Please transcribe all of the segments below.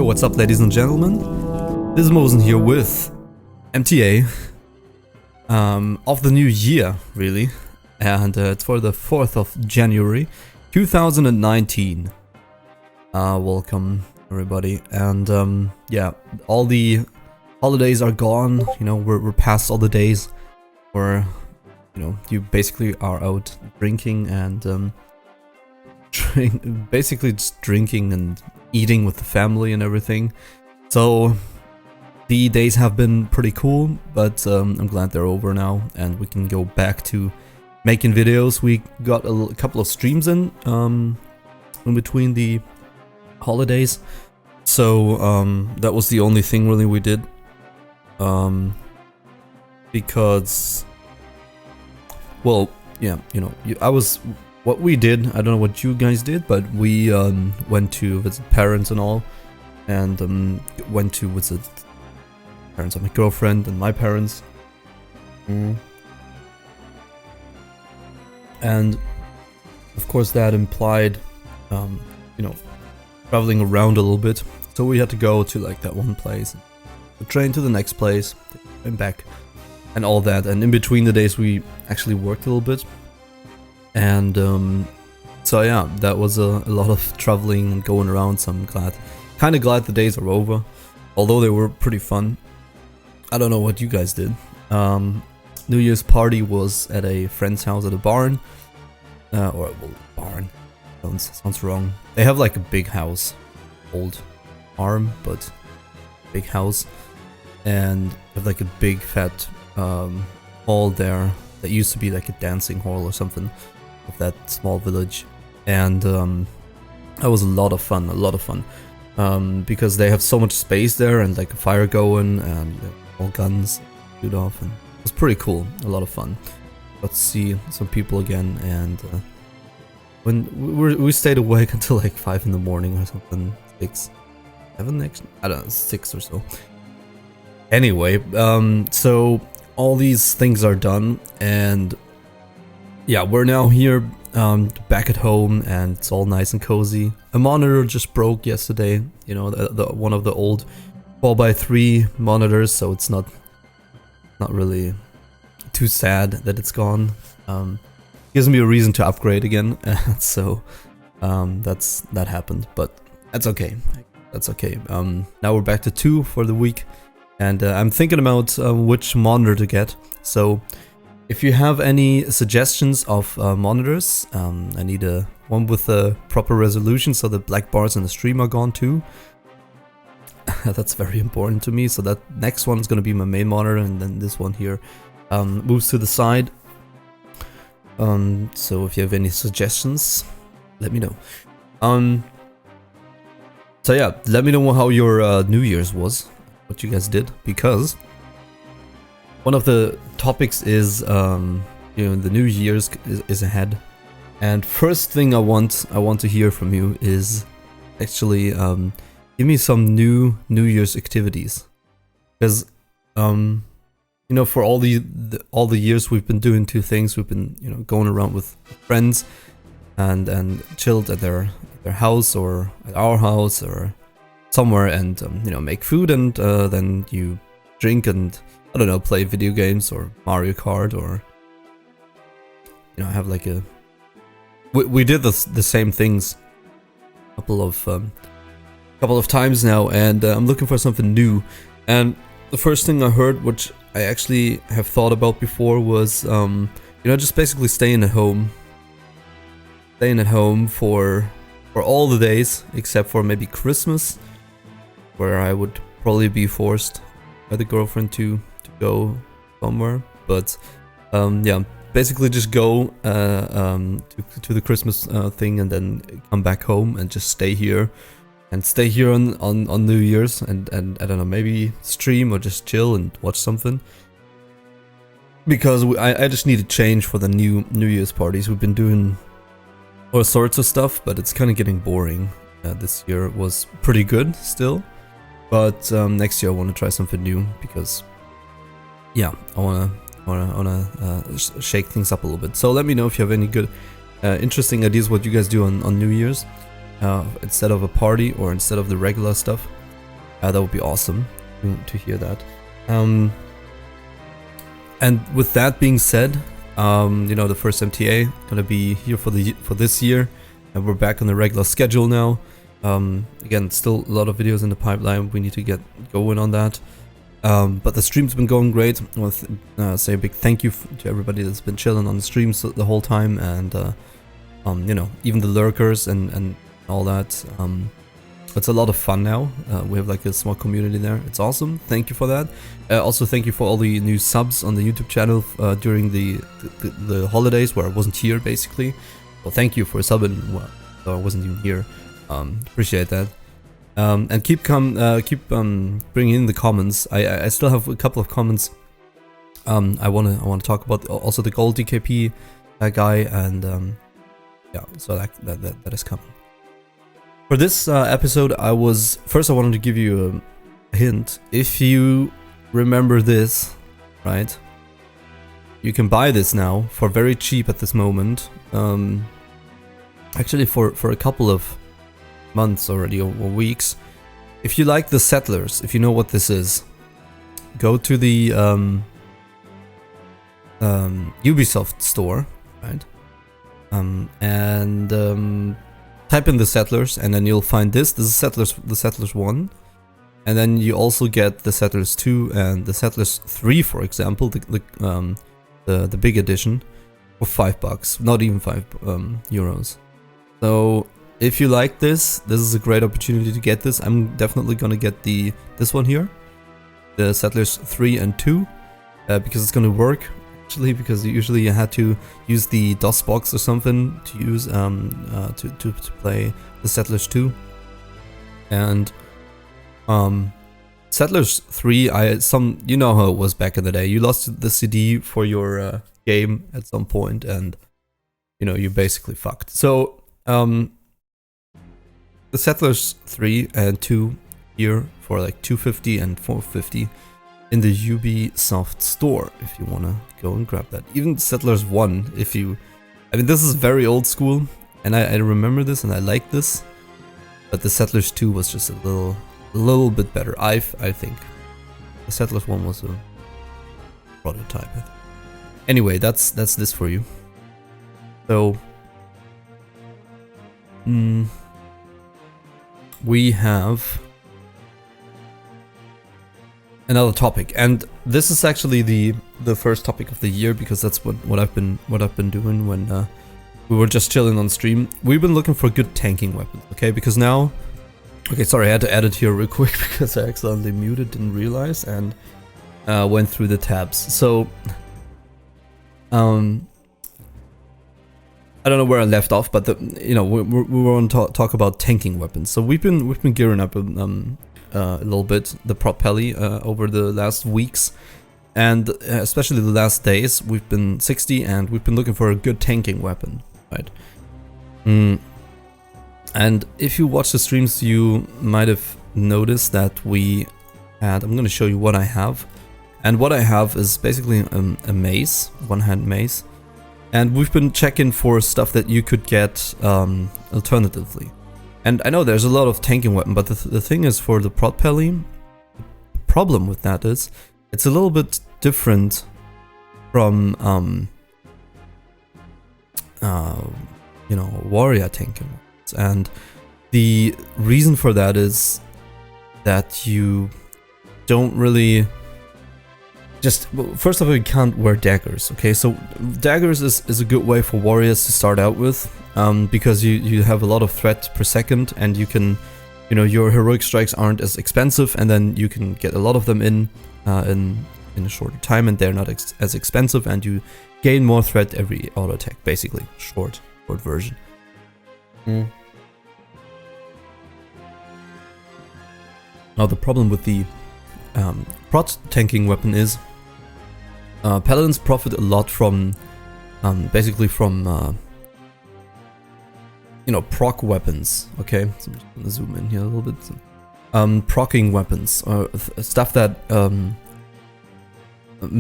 Yo, what's up, ladies and gentlemen? This is Mosen here with MTA of the new year, really, and it's for the 4th of January 2019. Welcome, everybody, and yeah, all the holidays are gone. You know, we're past all the days where, you know, you basically are out drinking and basically just drinking and eating with the family and everything. So the days have been pretty cool, but I'm glad they're over now and we can go back to making videos. We got a couple of streams in between the holidays, so that was the only thing really we did, because, well, yeah, you know, what we did, I don't know what you guys did, but we went to visit parents and all, and went to visit parents of my girlfriend and my parents. And of course that implied, you know, traveling around a little bit. So we had to go to like that one place, the train to the next place, and back, and all that. And in between the days we actually worked a little bit. And so yeah, that was a lot of traveling and going around, so I'm kind of glad the days are over, although they were pretty fun. I don't know what you guys did. New Year's party was at a friend's house at a barn, well, barn, sounds wrong. They have like a big house, old farm, but big house, and have like a big fat hall there that used to be like a dancing hall or something of that small village. And that was a lot of fun, because they have so much space there and like a fire going and all guns shoot off, and it was pretty cool, a lot of fun. Got to see some people again, and when we stayed awake until like 5 in the morning or something, 6, 7 actually, I don't know, 6 or so. Anyway, so all these things are done, and yeah, we're now here back at home, and it's all nice and cozy. A monitor just broke yesterday, you know, the one of the old 4x3 monitors, so it's not really too sad that it's gone. Gives me a reason to upgrade again, so that happened, but that's okay. That's okay. Now we're back to 2 for the week, and I'm thinking about which monitor to get. So if you have any suggestions of monitors, I need one with a proper resolution so the black bars in the stream are gone too. That's very important to me, so that next one is going to be my main monitor, and then this one here moves to the side. So if you have any suggestions, let me know. So yeah, let me know how your New Year's was, what you guys did, because one of the topics is, you know, the New Year's is ahead, and first thing I want to hear from you is actually give me some New Year's activities, because you know, for all the years we've been doing 2 things. We've been, you know, going around with friends and chilled at their house or at our house or somewhere, and you know, make food, and then you drink and, I don't know, play video games or Mario Kart, or, you know, have like a... We did the same things a couple of times now, and I'm looking for something new. And the first thing I heard, which I actually have thought about before, was, you know, just basically staying at home. Staying at home for all the days, except for maybe Christmas, where I would probably be forced by the girlfriend to go somewhere. But yeah, basically just go to the Christmas thing, and then come back home and just stay here. And stay here on New Year's, and I don't know, maybe stream or just chill and watch something. Because I just need a change for the New Year's parties. We've been doing all sorts of stuff, but it's kind of getting boring. This year was pretty good still, but next year I want to try something new, because yeah, I wanna shake things up a little bit. So let me know if you have any good, interesting ideas what you guys do on New Year's. Instead of a party or instead of the regular stuff. that would be awesome to hear that. And with that being said, you know, the first MTA gonna be here for this year, and we're back on the regular schedule now. Again, still a lot of videos in the pipeline. We need to get going on that. But the stream's been going great. I want to say a big thank you to everybody that's been chilling on the streams the whole time, and you know, even the lurkers and all that. It's a lot of fun now. We have like a small community there. It's awesome. Thank you for that. Also, thank you for all the new subs on the YouTube channel during the holidays where I wasn't here, basically. Well, thank you for subbing. Well, though I wasn't even here. Appreciate that. And keep bringing in the comments. I still have a couple of comments. I wanna talk about also the gold DKP guy, and yeah, so that is coming. For this episode, I wanted to give you a hint. If you remember this, right? You can buy this now for very cheap at this moment. Actually, for a couple of months already, or weeks. If you like the Settlers, if you know what this is, go to the Ubisoft store, right? And type in the Settlers, and then you'll find this. This is the Settlers 1. And then you also get the Settlers 2 and the Settlers 3, for example, the big edition, for $5, not even €5. So if you like this is a great opportunity to get this. I'm definitely gonna get this one here, the Settlers 3 and 2, because it's gonna work. Actually, because usually you had to use the DOS box or something to use to play the Settlers 2. And Settlers 3, you know how it was back in the day. You lost the CD for your game at some point, and you know, you're basically fucked. So the Settlers 3 and 2 here for like $250 and $450 in the Ubisoft store, if you wanna go and grab that. Even Settlers 1, I mean, this is very old school, and I remember this and I like this, but the Settlers 2 was just a little bit better, I think. The Settlers 1 was a prototype, I think. Anyway, that's this for you. So we have another topic, and this is actually the first topic of the year, because that's what I've been doing when we were just chilling on stream. We've been looking for good tanking weapons, okay? Because now, okay, sorry, I had to edit here real quick because I accidentally muted, didn't realize, and went through the tabs. So I don't know where I left off, but you know, we were on talk about tanking weapons. So we've been gearing up a little bit, the prop peli, over the last weeks, and especially the last days. We've been 60, and we've been looking for a good tanking weapon, right? And if you watch the streams, you might have noticed that we had. I'm going to show you what I have, and what I have is basically a mace, one-hand mace, and we've been checking for stuff that you could get alternatively. And I know there's a lot of tanking weapon, but the thing is, for the prot peli, the problem with that is it's a little bit different from you know, warrior tanking weapons. And the reason for that is that you don't really first of all, you can't wear daggers, okay? So daggers is a good way for warriors to start out with, because you have a lot of threat per second, and you can, you know, your heroic strikes aren't as expensive, and then you can get a lot of them in a shorter time, and they're not as expensive, and you gain more threat every auto attack, basically. Short version. Now the problem with the prot tanking weapon is Paladins profit a lot from basically from you know, proc weapons, okay? So I'm just gonna zoom in here a little bit. Procking weapons, stuff that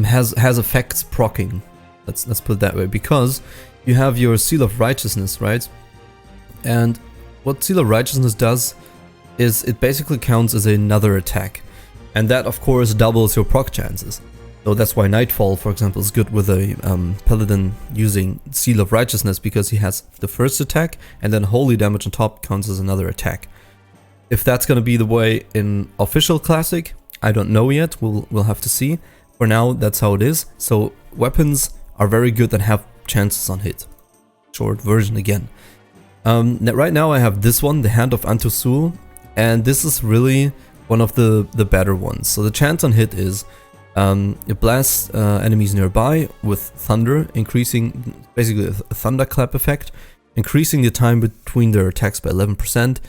has effects procking. Let's put it that way, because you have your Seal of Righteousness, right? And what Seal of Righteousness does is it basically counts as another attack. And that, of course, doubles your proc chances. So that's why Nightfall, for example, is good with a Paladin using Seal of Righteousness, because he has the first attack, and then holy damage on top counts as another attack. If that's going to be the way in official Classic, I don't know yet. We'll have to see. For now, that's how it is. So weapons are very good and have chances on hit. Short version again. Right now I have this one, the Hand of Antusul, and this is really one of the better ones. So the chance on hit is it blasts enemies nearby with thunder, increasing basically a thunderclap effect, increasing the time between their attacks by 11%,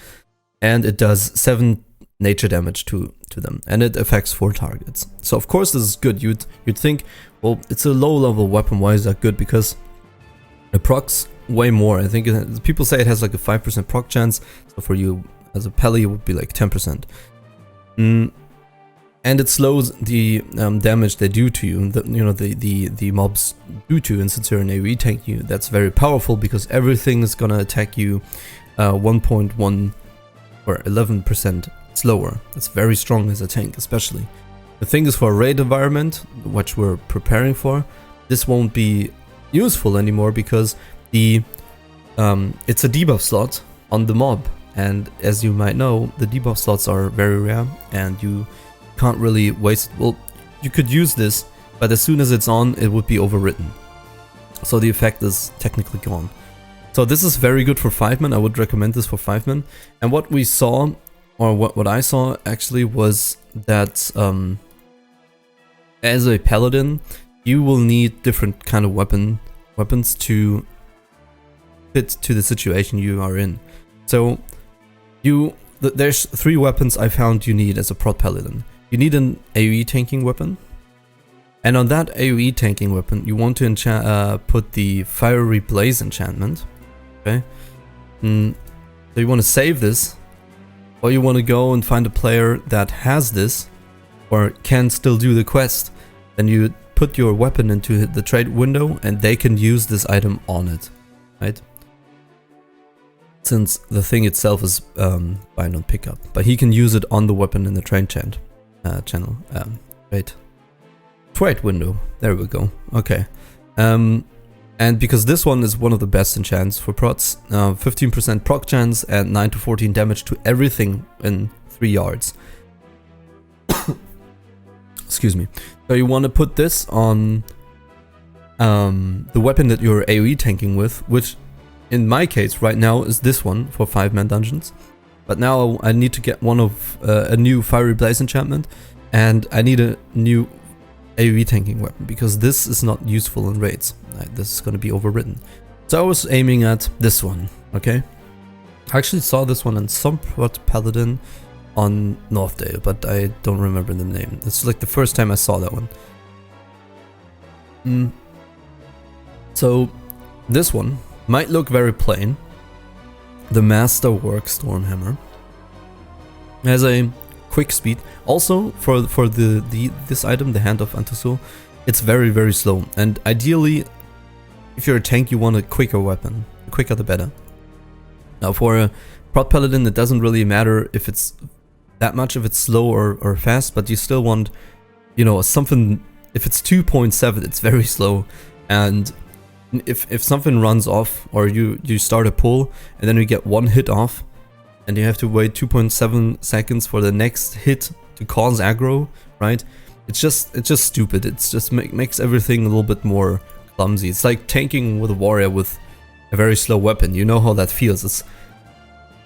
and it does 7 nature damage to them, and it affects 4 targets. So of course this is good. You'd think, well, it's a low level weapon, why is that good? Because it procs way more. I think people say it has like a 5% proc chance, so for you as a Peli it would be like 10%. And it slows the damage they do to you, the mobs do to you, and since you're an AoE tank, that's very powerful because everything is gonna attack you 1.1 or 11% slower. It's very strong as a tank, especially. The thing is, for a raid environment, which we're preparing for, this won't be useful anymore because it's a debuff slot on the mob, and as you might know, the debuff slots are very rare, and you can't really waste it. Well, you could use this, but as soon as it's on, it would be overwritten. So the effect is technically gone. So this is very good for 5-man. I would recommend this for 5-man. And what we saw, or what I saw actually, was that as a Paladin, you will need different kind of weapons to fit to the situation you are in. So there's 3 weapons I found you need as a prot Paladin. You need an AoE tanking weapon, and on that AoE tanking weapon you want to put the Fiery Blaze enchantment. Okay, so you want to save this, or you want to go and find a player that has this or can still do the quest. Then you put your weapon into the trade window and they can use this item on it, right? Since the thing itself is bind on pickup, but he can use it on the weapon in the trade channel. Wait, trade window. There we go. Okay, and because this one is one of the best enchants for prots, 15% proc chance and 9 to 14 damage to everything in 3 yards. Excuse me. So you want to put this on the weapon that you're AoE tanking with, which in my case right now is this one for 5-man dungeons. But now I need to get one of a new Fiery Blaze enchantment, and I need a new AoE tanking weapon because this is not useful in raids. This is going to be overwritten. So I was aiming at this one, okay? I actually saw this one in some prot Paladin on Northdale, but I don't remember the name. It's like the first time I saw that one. So this one might look very plain. The Masterwork Stormhammer has a quick speed. Also for this item, the Hand of Antusul, it's very, very slow. And ideally, if you're a tank, you want a quicker weapon. The quicker the better. Now for a prot Paladin, it doesn't really matter if it's that much, if it's slow or fast, but you still want, something. If it's 2.7, it's very slow, and if something runs off, or you start a pull and then you get one hit off, and you have to wait 2.7 seconds for the next hit to cause aggro, right? It's just stupid. It's just makes everything a little bit more clumsy. It's like tanking with a warrior with a very slow weapon. You know how that feels. It's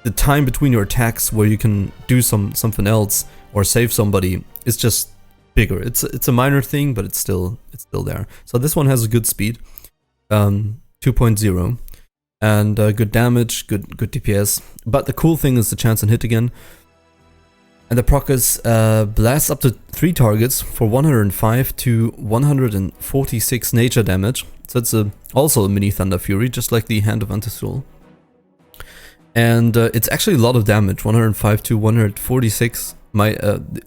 the time between your attacks where you can do something else or save somebody is just bigger. It's a minor thing, but it's still there. So this one has a good speed, 2.0, and good damage, good DPS. But the cool thing is the chance on hit again. And the proc is blasts up to 3 targets for 105 to 146 nature damage. So it's also a mini Thunder Fury, just like the Hand of Antusul. And it's actually a lot of damage, 105 to 146.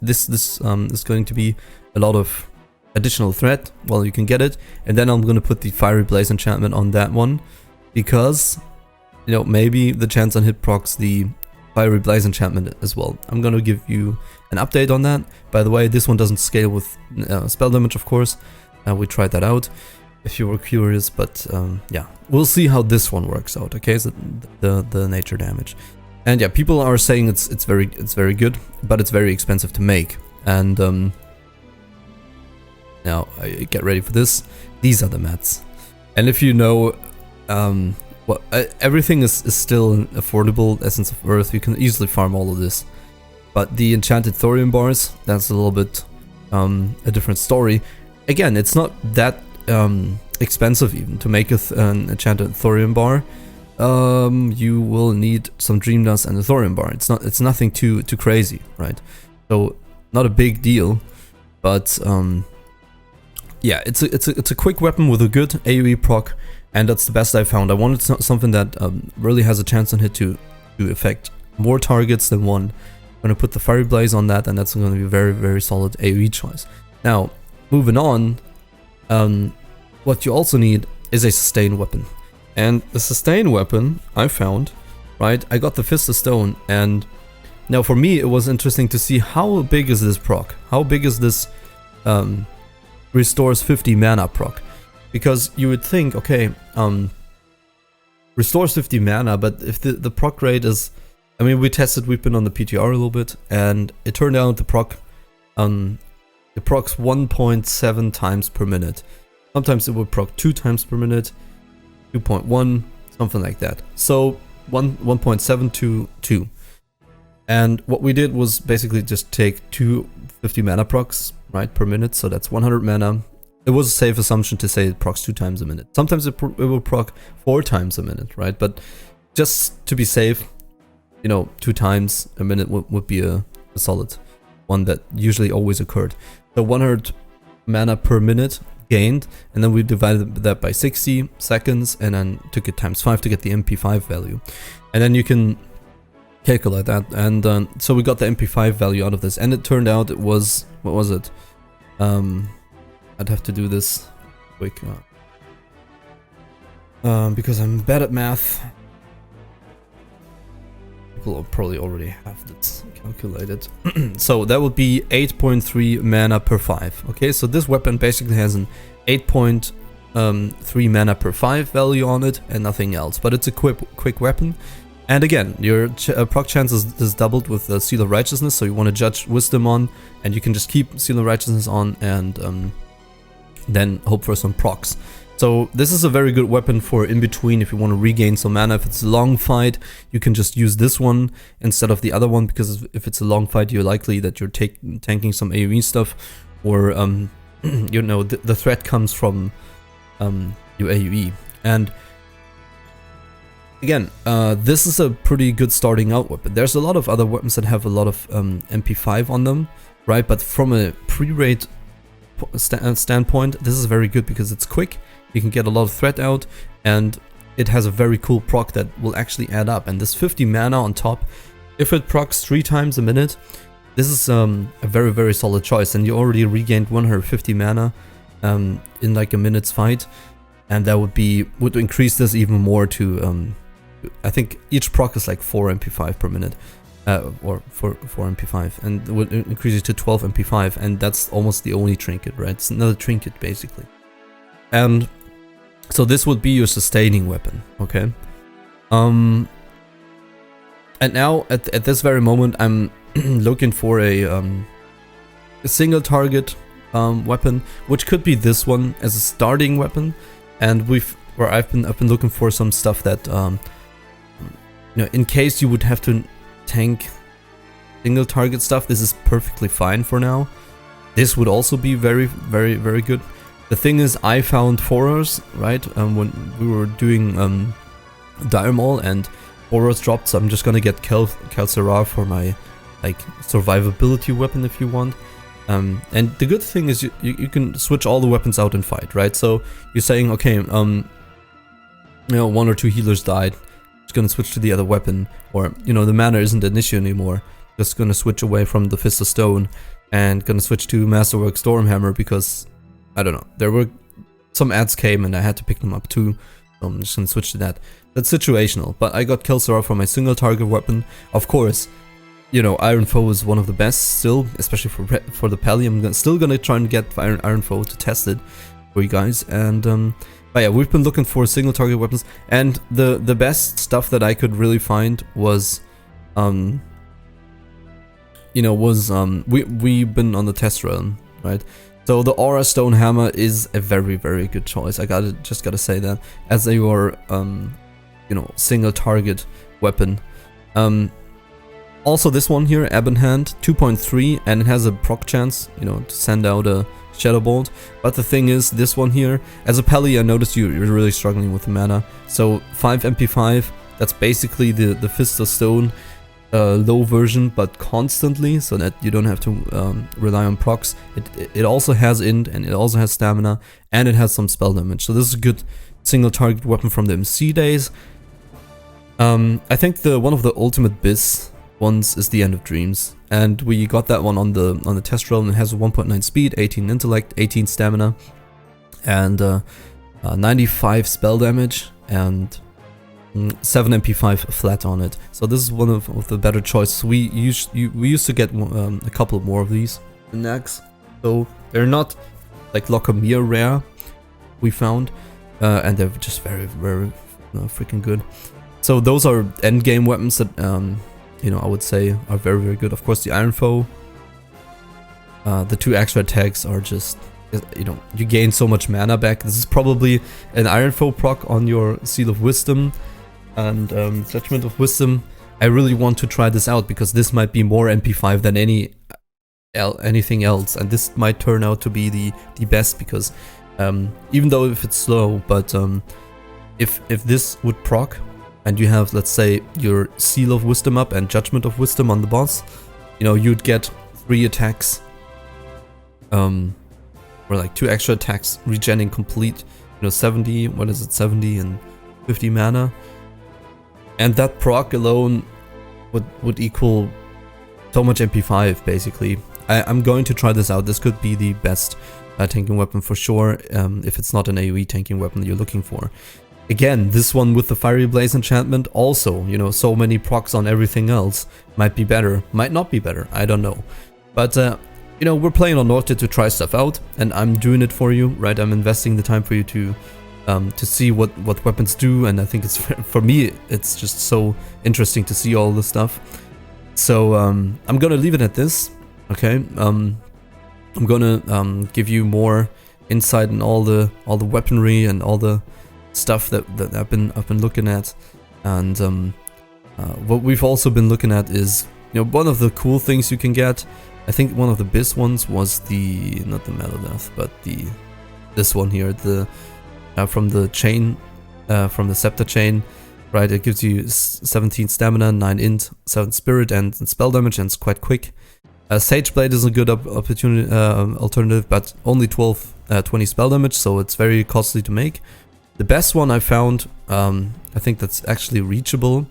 This is going to be a lot of additional threat. Well, you can get it. And then I'm going to put the Fiery Blaze enchantment on that one, because maybe the chance on hit procs the Fiery Blaze enchantment as well. I'm gonna give you an update on that. By the way, this one doesn't scale with spell damage, of course. We tried that out if you were curious, but yeah, we'll see how this one works out. Okay, so the nature damage, and yeah, people are saying it's very good, but it's very expensive to make. And now get ready for this. These are the mats, and if you know, well, everything is still affordable. Essence of Earth, you can easily farm all of this, but the enchanted thorium bars, that's a little bit a different story. Again, it's not that expensive even to make an enchanted thorium bar. You will need some dream dust and a thorium bar. It's nothing too crazy, right? So not a big deal, but yeah, it's a quick weapon with a good AoE proc, and that's the best I found. I wanted something that really has a chance on hit to affect more targets than one. I'm gonna put the Fiery Blaze on that, and that's gonna be a very solid AoE choice. Now, moving on, what you also need is a sustain weapon. And the sustain weapon I found, right, I got the Fist of Stone, and now for me it was interesting to see how big is this proc? How big is this restores 50 mana proc? Because you would think, okay, restores 50 mana, but if the proc rate is, I mean, we've been on the PTR a little bit, and it turned out the proc, it procs 1.7 times per minute. Sometimes it would proc 2 times per minute, 2.1, something like that. So 1.7 to 2. And what we did was basically just take 2 50 mana procs, right, per minute. So that's 100 mana. It was a safe assumption to say it procs 2 times a minute. Sometimes it will proc 4 times a minute, right? But just to be safe, you know, 2 times a minute would be a solid one that usually always occurred. So 100 mana per minute gained, and then we divided that by 60 seconds, and then took it times 5 to get the MP5 value. And then you can calculate that, and so we got the MP5 value out of this, and it turned out it was, what was it? I'd have to do this quick because I'm bad at math. People probably already have this calculated. So that would be 8.3 mana per 5. Okay, so this weapon basically has an 8.3 mana per 5 value on it and nothing else, but it's a quick weapon. And again, your proc chance is doubled with the Seal of Righteousness, so you want to judge Wisdom on, and you can just keep Seal of Righteousness on and then hope for some procs. So this is a very good weapon for in between if you want to regain some mana. If it's a long fight, you can just use this one instead of the other one, because if it's a long fight, you're likely that you're tanking some AoE stuff, or you know, the threat comes from your AoE. And again, this is a pretty good starting out weapon. There's a lot of other weapons that have a lot of MP5 on them, right? But from a pre-rate standpoint, this is very good because it's quick. You can get a lot of threat out, and it has a very cool proc that will actually add up. And this 50 mana on top, if it procs 3 times a minute, this is a very solid choice. And you already regained 150 mana in like a minute's fight, and that would increase this even more to I think each proc is like 4 MP5 per minute, or 4 MP5, and it would increase it to 12 MP5, and that's almost the only trinket, right? It's another trinket basically. And so this would be your sustaining weapon, okay? And now at this very moment, I'm looking for a single target weapon, which could be this one as a starting weapon. And I've been looking for some stuff that you know, in case you would have to tank single target stuff, this is perfectly fine for now. This would also be very good. The thing is, I found Horrors, right, when we were doing Dire Maul, and Horrors dropped, so I'm just gonna get Kel'Thuzad for my like survivability weapon if you want. And the good thing is you can switch all the weapons out and fight, right? So you're saying, okay, you know, 1 or 2 healers died, just gonna switch to the other weapon, or you know, the mana isn't an issue anymore, just gonna switch away from the Fist of Stone and gonna switch to Masterwork Stormhammer because I don't know, there were some ads came and I had to pick them up too. So I'm just gonna switch to that. That's situational, but I got Kelsara for my single target weapon. Of course, you know, Iron Foe is one of the best still, especially for the Pally. I'm still gonna try and get Iron Foe to test it for you guys. And but yeah, we've been looking for single target weapons, and the best stuff that I could really find was, you know, we've been on the test run, right? So the Aura Stone Hammer is a very, very good choice. I just gotta say that as your you know, single target weapon. Also this one here, Ebon Hand, 2.3, and it has a proc chance, you know, to send out a Shadow Bolt. But the thing is, this one here, as a Pally, I noticed you're really struggling with the mana. So 5 MP5, that's basically the Fist of Stone low version, but constantly, so that you don't have to rely on procs. It also has int, and it also has stamina, and it has some spell damage. So this is a good single target weapon from the MC days. I think one of the ultimate Biz ones is the End of Dreams, and we got that one on the test run. It has a 1.9 speed, 18 intellect, 18 stamina, and 95 spell damage, and 7 MP5 flat on it. So this is one of the better choices. We used to get a couple more of these next, so they're not like Lockermere rare, we found, and they're just very, very freaking good. So those are end game weapons that you know, I would say are very, very good. Of course, the Iron Foe, the 2 extra attacks are just, you know, you gain so much mana back. This is probably an Iron Foe proc on your Seal of Wisdom and Judgment of Wisdom. I really want to try this out because this might be more MP5 than anything else, and this might turn out to be the best because even though if it's slow, but if this would proc and you have, let's say, your Seal of Wisdom up and Judgment of Wisdom on the boss, you know, you'd get 3 attacks, or like 2 extra attacks, regenning complete, you know, 70, what is it, 70 and 50 mana. And that proc alone would equal so much MP5, basically. I'm going to try this out. This could be the best tanking weapon for sure, if it's not an AoE tanking weapon that you're looking for. Again, this one with the Fiery Blaze enchantment also, you know, so many procs on everything else might be better, might not be better, I don't know. But, you know, we're playing on Norte to try stuff out, and I'm doing it for you, right? I'm investing the time for you to see what weapons do, and I think it's, for me, it's just so interesting to see all this stuff. So, I'm gonna leave it at this, okay? I'm gonna give you more insight in all the weaponry and all the stuff that I've been looking at, and what we've also been looking at is, you know, one of the cool things you can get. I think one of the best ones was not the Metal Death, but this one here, the from the chain, from the Scepter chain, right? It gives you 17 stamina, 9 int, 7 spirit, and spell damage, and it's quite quick. Sage Blade is a good alternative, but only 20 spell damage, so it's very costly to make. The best one I found, I think that's actually reachable,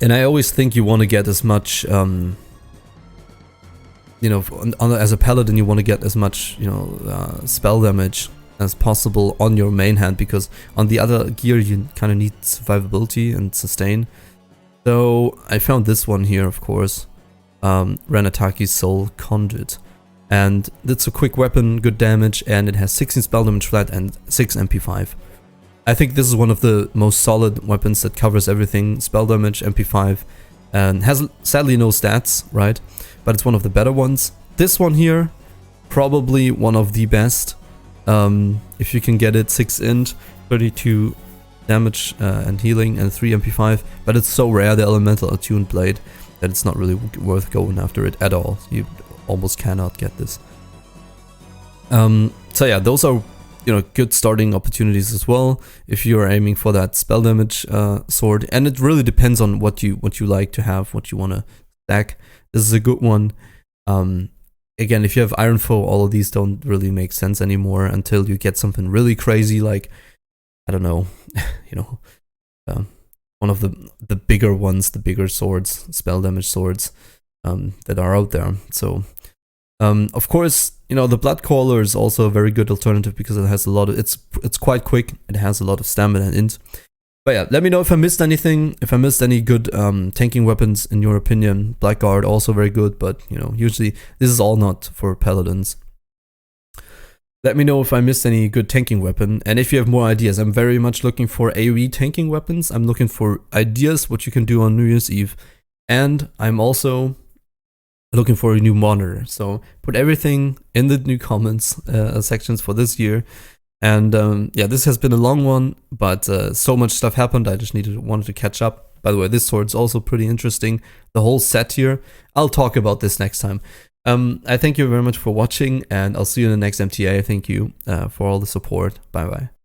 and I always think you want to get as much, you know, as a Paladin you want to get as much, you know, spell damage as possible on your main hand, because on the other gear you kind of need survivability and sustain. So I found this one here, of course, Renataki's Soul Conduit. And it's a quick weapon, good damage, and it has 16 spell damage flat and 6 MP5. I think this is one of the most solid weapons that covers everything, spell damage, MP5, and has sadly no stats, right? But it's one of the better ones. This one here, probably one of the best. If you can get it, 6 int, 32 damage and healing, and 3 MP5, but it's so rare, the elemental attuned blade, that it's not really worth going after it at all. You almost cannot get this. So yeah, those are, you know, good starting opportunities as well if you are aiming for that spell damage sword, and it really depends on what you like to have, what you want to stack. This is a good one. Again, if you have Iron Foe, all of these don't really make sense anymore until you get something really crazy, like, I don't know, you know, one of the bigger ones, the bigger swords, spell damage swords that are out there. So of course, you know, the Blood Caller is also a very good alternative because it has a lot of, it's quite quick, it has a lot of stamina and int. But yeah, let me know if I missed anything, if I missed any good tanking weapons in your opinion. Blackguard also very good, but you know, usually this is all not for Paladins. Let me know if I missed any good tanking weapon, and if you have more ideas. I'm very much looking for AoE tanking weapons. I'm looking for ideas what you can do on New Year's Eve, and I'm also looking for a new monitor. So put everything in the new comments sections for this year. And yeah, this has been a long one, but so much stuff happened. I just wanted to catch up. By the way, this sword's also pretty interesting. The whole set here. I'll talk about this next time. I thank you very much for watching, and I'll see you in the next MTA. Thank you for all the support. Bye bye.